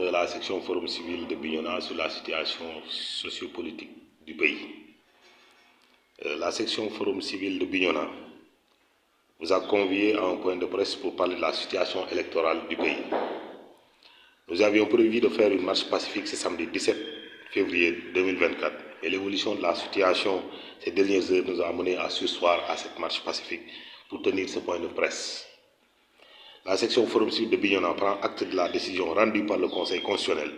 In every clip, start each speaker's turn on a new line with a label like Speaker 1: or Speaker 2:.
Speaker 1: de la section Forum civil de Bignona sur la situation sociopolitique du pays. La section Forum civil de Bignona vous a convié à un point de presse pour parler de la situation électorale du pays. Nous avions prévu de faire une marche pacifique ce samedi 17 février 2024 et l'évolution de la situation ces dernières heures nous a amené à surseoir à cette marche pacifique pour tenir ce point de presse. La section Forum civil de Bignona prend acte de la décision rendue par le Conseil constitutionnel,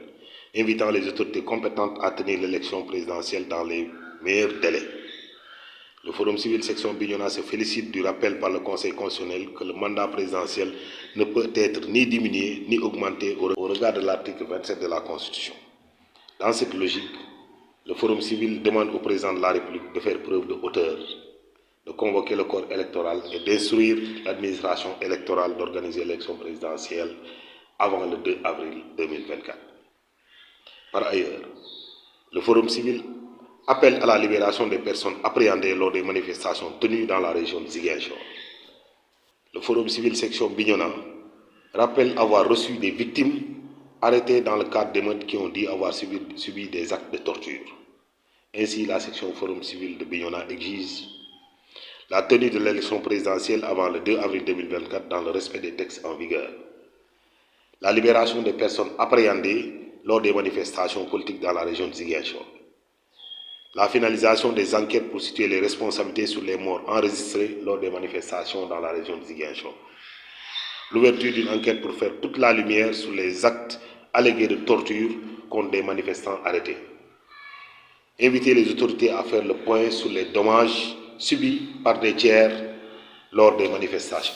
Speaker 1: invitant les autorités compétentes à tenir l'élection présidentielle dans les meilleurs délais. Le Forum civil section Bignona se félicite du rappel par le Conseil constitutionnel que le mandat présidentiel ne peut être ni diminué ni augmenté au regard de l'article 27 de la Constitution. Dans cette logique, le Forum civil demande au président de la République de faire preuve de hauteur, de convoquer le corps électoral et d'instruire l'administration électorale d'organiser l'élection présidentielle avant le 2 avril 2024. Par ailleurs, le Forum civil appelle à la libération des personnes appréhendées lors des manifestations tenues dans la région de Ziguinchor. Le Forum civil section Bignona rappelle avoir reçu des victimes arrêtées dans le cadre d'émeutes qui ont dit avoir subi des actes de torture. Ainsi, la section Forum civil de Bignona exige la tenue de l'élection présidentielle avant le 2 avril 2024 dans le respect des textes en vigueur. La libération des personnes appréhendées lors des manifestations politiques dans la région de Ziguinchor. La finalisation des enquêtes pour situer les responsabilités sur les morts enregistrées lors des manifestations dans la région de Ziguinchor. L'ouverture d'une enquête pour faire toute la lumière sur les actes allégués de torture contre des manifestants arrêtés. Inviter les autorités à faire le point sur les dommages subis par des tiers lors des manifestations.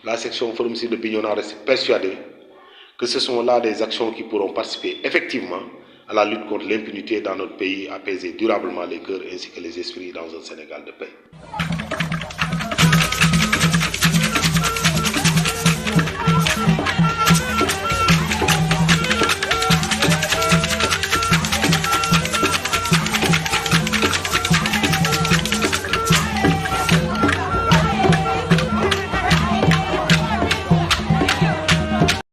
Speaker 1: La section Forum civil de Bignona reste persuadée que ce sont là des actions qui pourront participer effectivement à la lutte contre l'impunité dans notre pays, apaiser durablement les cœurs ainsi que les esprits dans un Sénégal de paix.